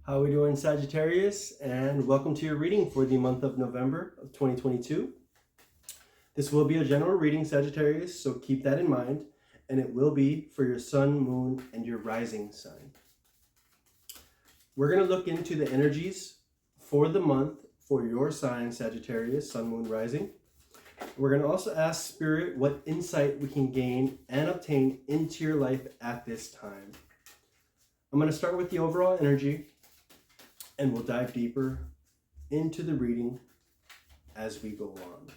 How are we doing, Sagittarius? And welcome to your reading for the month of November of 2022. This will be a general reading, Sagittarius, so keep that in mind. And it will be for your sun, moon, and your rising sign. We're going to look into the energies for the month for your sign, Sagittarius, sun, moon, rising. We're going to also ask Spirit what insight we can gain and obtain into your life at this time. I'm going to start with the overall energy, and we'll dive deeper into the reading as we go on.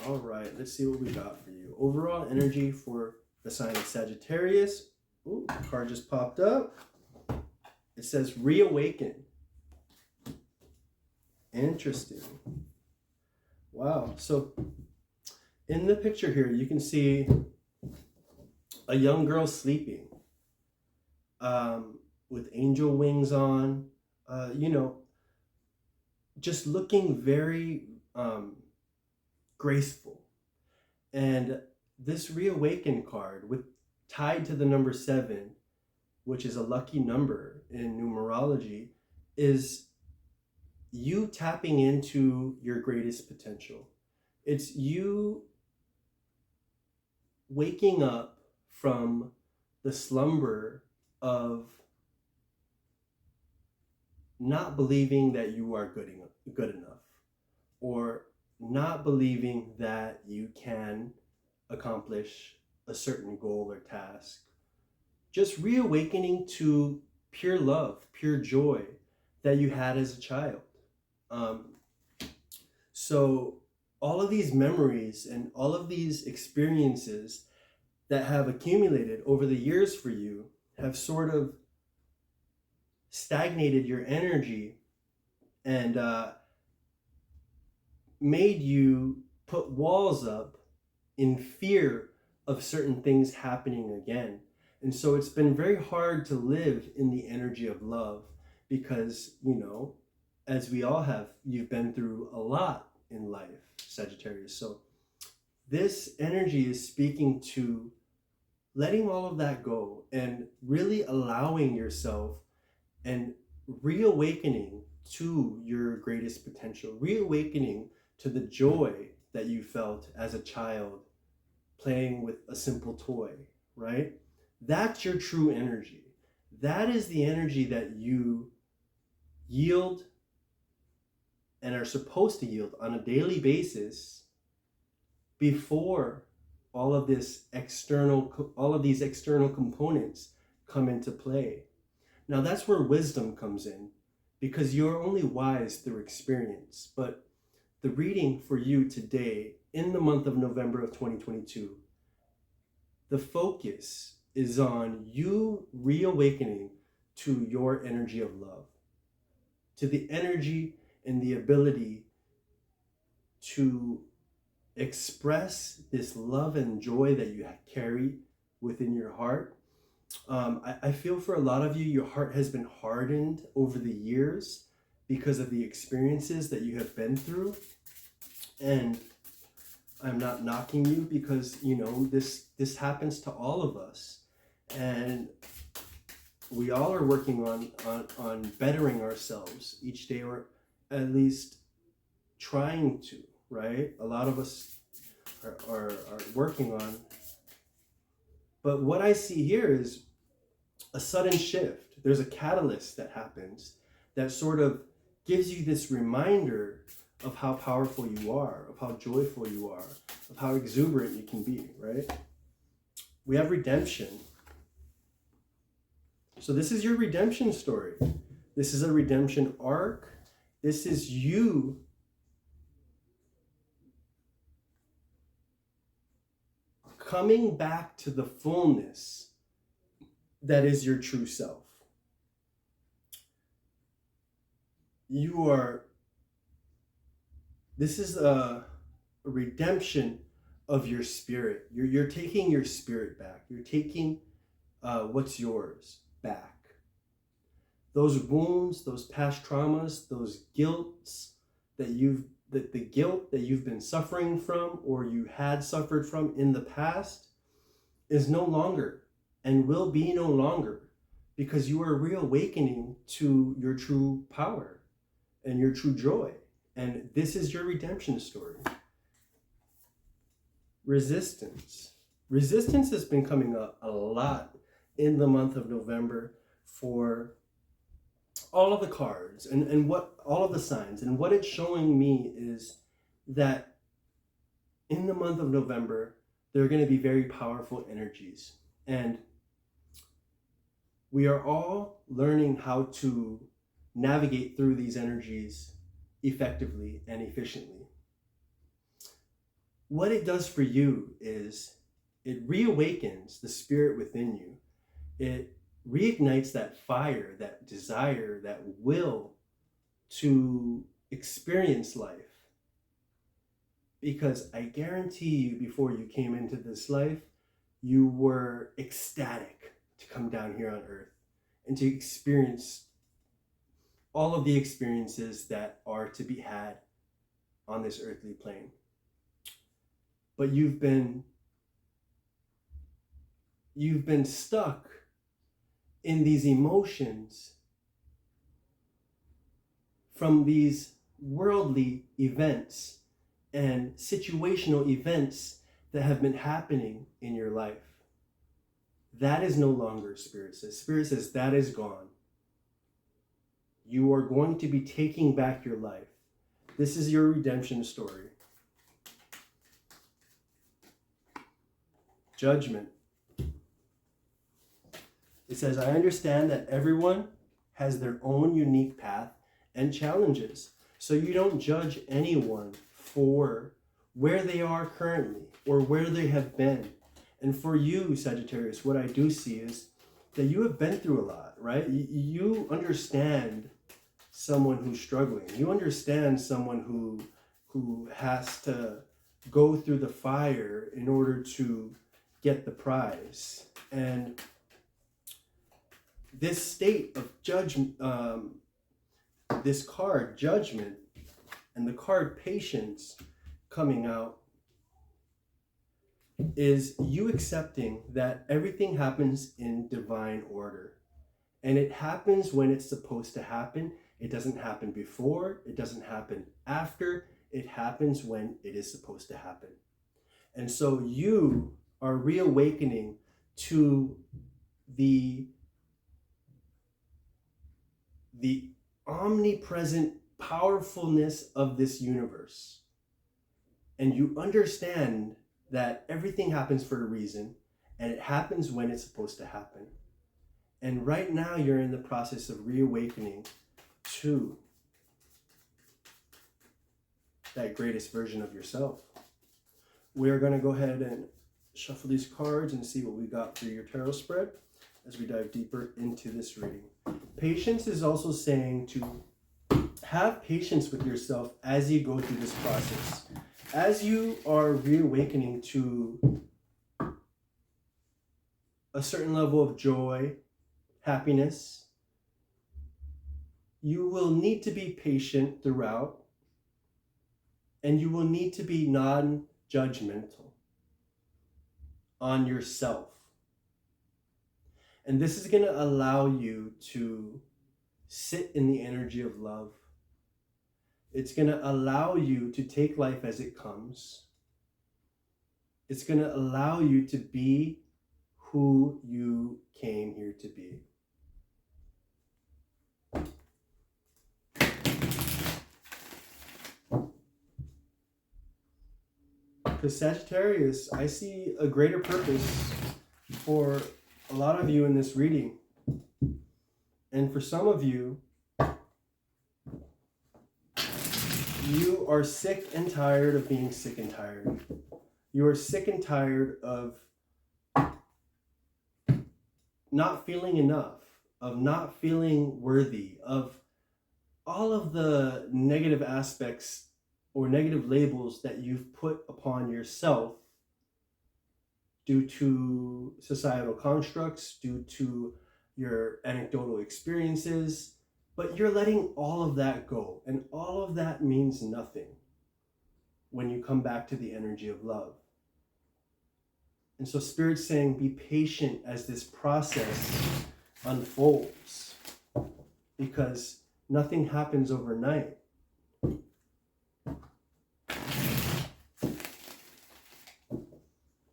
All right, let's see what we got for you. Overall energy for the sign of Sagittarius. Ooh, the card just popped up. It says reawaken. Interesting. Wow. So in the picture here, you can see a young girl sleeping with angel wings on. Just looking very graceful. And this reawaken card, tied to the number 7, which is a lucky number in numerology, is you tapping into your greatest potential. It's you waking up from the slumber of not believing that you are good enough, or not believing that you can accomplish a certain goal or task. Just reawakening to pure love, pure joy that you had as a child. So all of these memories and all of these experiences that have accumulated over the years for you have sort of stagnated your energy and made you put walls up in fear of certain things happening again. And so it's been very hard to live in the energy of love because, as we all have, you've been through a lot in life, Sagittarius. So this energy is speaking to letting all of that go and really allowing yourself and reawakening to your greatest potential, reawakening to the joy that you felt as a child playing with a simple toy, right? That's your true energy. That is the energy that you yield and are supposed to yield on a daily basis before all of these external components come into play. Now that's where wisdom comes in, because you're only wise through experience. But the reading for you today, in the month of November of 2022, the focus is on you reawakening to your energy of love, to the energy and the ability to express this love and joy that you carry within your heart. I feel for a lot of you, your heart has been hardened over the years because of the experiences that you have been through. And I'm not knocking you because, this happens to all of us. And we all are working on bettering ourselves each day, or at least trying to, right? A lot of us are working on. But what I see here is a sudden shift. There's a catalyst that happens that sort of gives you this reminder of how powerful you are, of how joyful you are, of how exuberant you can be, right? We have redemption. So this is your redemption story. This is a redemption arc. This is you coming back to the fullness that is your true self. This is a redemption of your spirit. You're taking your spirit back. You're taking what's yours back. Those wounds, those past traumas, those guilts the guilt that you've been suffering from or you had suffered from in the past is no longer and will be no longer because you are reawakening to your true power and your true joy. And this is your redemption story. Resistance. Resistance has been coming up a lot in the month of November for all of the cards and what all of the signs. And what it's showing me is that in the month of November, there are going to be very powerful energies. And we are all learning how to navigate through these energies effectively and efficiently. What it does for you is it reawakens the spirit within you. It reignites that fire, that desire, that will to experience life. Because I guarantee you, before you came into this life, you were ecstatic to come down here on earth and to experience all of the experiences that are to be had on this earthly plane. But you've been stuck in these emotions from these worldly events and situational events that have been happening in your life. That is no longer, Spirit says. Spirit says that is gone. You are going to be taking back your life. This is your redemption story. Judgment. It says, I understand that everyone has their own unique path and challenges. So you don't judge anyone for where they are currently or where they have been. And for you, Sagittarius, what I do see is that you have been through a lot, right? You understand someone who's struggling. You understand someone who has to go through the fire in order to get the prize. And this state of judgment, this card, judgment, and the card patience coming out is you accepting that everything happens in divine order. And it happens when it's supposed to happen. It doesn't happen before. It doesn't happen after. It happens when it is supposed to happen. And so you are reawakening to the omnipresent powerfulness of this universe. And you understand that everything happens for a reason, and it happens when it's supposed to happen. And right now you're in the process of reawakening to that greatest version of yourself. We're going to go ahead and shuffle these cards and see what we got for your tarot spread as we dive deeper into this reading. Patience is also saying to have patience with yourself as you go through this process. As you are reawakening to a certain level of joy, happiness, you will need to be patient throughout, and you will need to be non-judgmental on yourself. And this is going to allow you to sit in the energy of love. It's going to allow you to take life as it comes. It's going to allow you to be who you came here to be. Because Sagittarius, I see a greater purpose for a lot of you in this reading. And for some of you, you are sick and tired of being sick and tired. You are sick and tired of not feeling enough, of not feeling worthy, of all of the negative aspects or negative labels that you've put upon yourself due to societal constructs, due to your anecdotal experiences, but you're letting all of that go. And all of that means nothing when you come back to the energy of love. And so Spirit's saying, be patient as this process unfolds, because nothing happens overnight.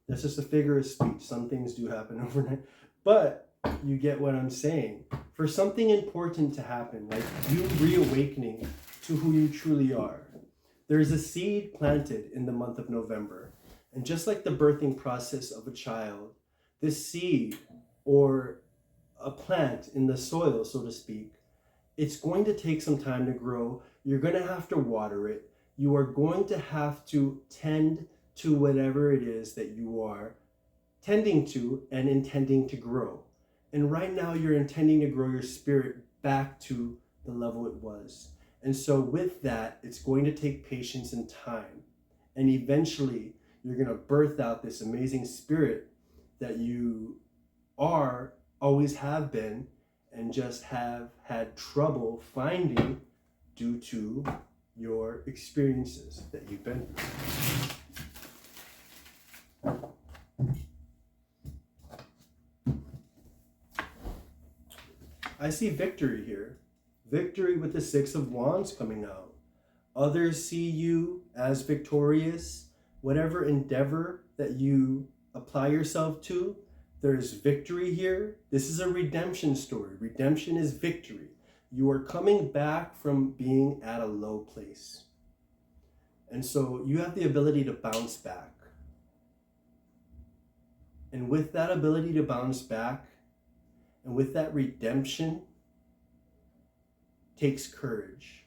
That's just a figure of speech. Some things do happen overnight, but you get what I'm saying. For something important to happen, like you reawakening to who you truly are, there's a seed planted in the month of November. And just like the birthing process of a child, this seed, or a plant in the soil, so to speak, it's going to take some time to grow. You're going to have to water it. You are going to have to tend to whatever it is that you are tending to and intending to grow. And right now you're intending to grow your spirit back to the level it was. And so with that, it's going to take patience and time. And eventually you're going to birth out this amazing spirit that you are, always have been, and just have had trouble finding due to your experiences that you've been through. I see victory here. Victory with the Six of Wands coming out. Others see you as victorious. Whatever endeavor that you apply yourself to, there's victory here. This is a redemption story. Redemption is victory. You are coming back from being at a low place. And so you have the ability to bounce back. And with that ability to bounce back, and with that redemption, takes courage.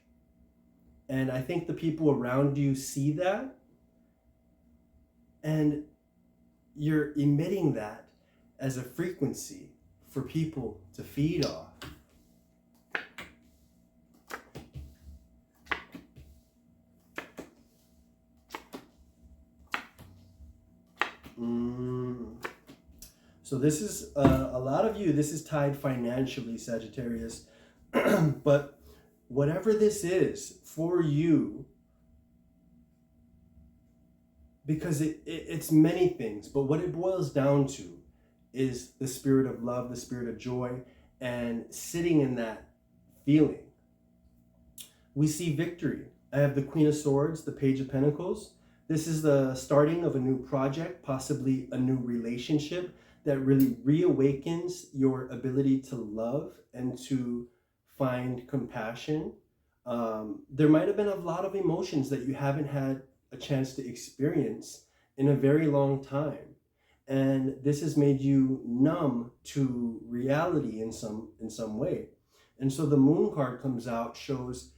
And I think the people around you see that, and you're emitting that as a frequency for people to feed off. So this is, a lot of you, this is tied financially, Sagittarius. But whatever this is for you, because it's many things, but what it boils down to is the spirit of love, the spirit of joy, and sitting in that feeling. We see victory. I have the Queen of Swords, the Page of Pentacles. This is the starting of a new project, possibly a new relationship that really reawakens your ability to love and to find compassion. There might have been a lot of emotions that you haven't had a chance to experience in a very long time. And this has made you numb to reality in some way. And so the Moon card comes out, shows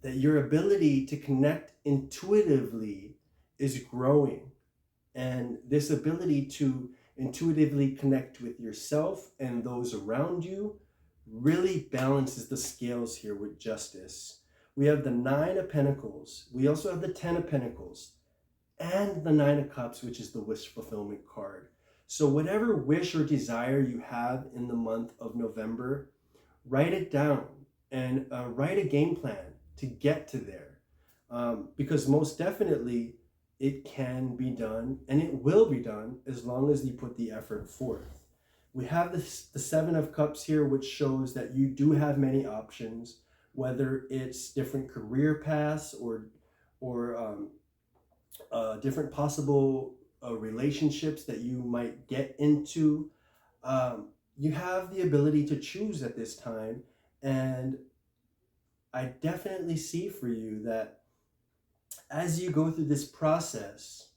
that your ability to connect intuitively is growing. And this ability to intuitively connect with yourself and those around you really balances the scales here with justice. We have the Nine of Pentacles. We also have the Ten of Pentacles and the Nine of Cups, which is the wish fulfillment card. So whatever wish or desire you have in the month of November, write it down and write a game plan to get to there. Because most definitely it can be done, and it will be done as long as you put the effort forth. We have the Seven of Cups here, which shows that you do have many options, whether it's different career paths or different possible relationships that you might get into. You have the ability to choose at this time, and I definitely see for you that as you go through this process,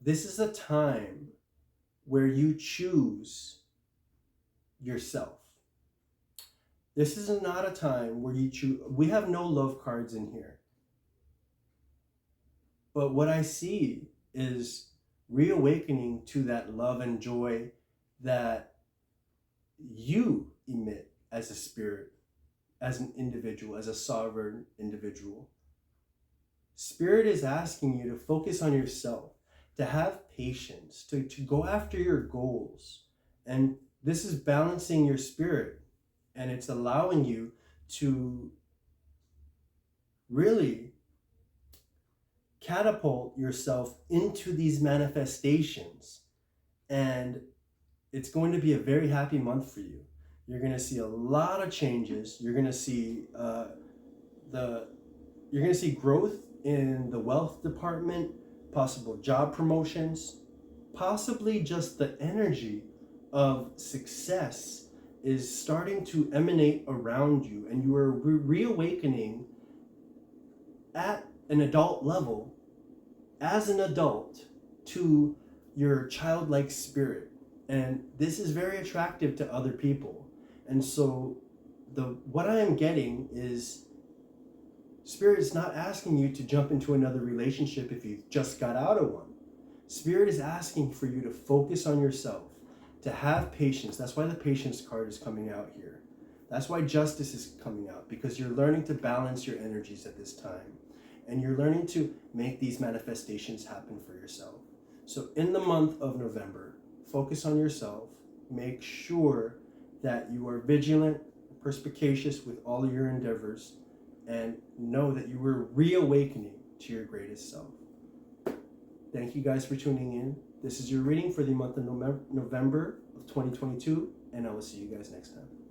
this is a time where you choose yourself. This is not a time where you choose. We have no love cards in here. But what I see is reawakening to that love and joy that you emit as a spirit, as an individual, as a sovereign individual. Spirit is asking you to focus on yourself, to have patience, to go after your goals. And this is balancing your spirit, and it's allowing you to really catapult yourself into these manifestations and it's going to be a very happy month for you. You're going to see a lot of changes. You're going to see growth in the wealth department, possible job promotions, possibly just the energy of success is starting to emanate around you, and you are reawakening at an adult level, as an adult, to your childlike spirit. And this is very attractive to other people. And so what I am getting is Spirit is not asking you to jump into another relationship if you just got out of one. Spirit is asking for you to focus on yourself, to have patience. That's why the patience card is coming out here. That's why justice is coming out, because you're learning to balance your energies at this time. And you're learning to make these manifestations happen for yourself. So in the month of November, focus on yourself. Make sure that you are vigilant, perspicacious with all your endeavors, and know that you were reawakening to your greatest self. Thank you guys for tuning in. This is your reading for the month of November of 2022, and I will see you guys next time.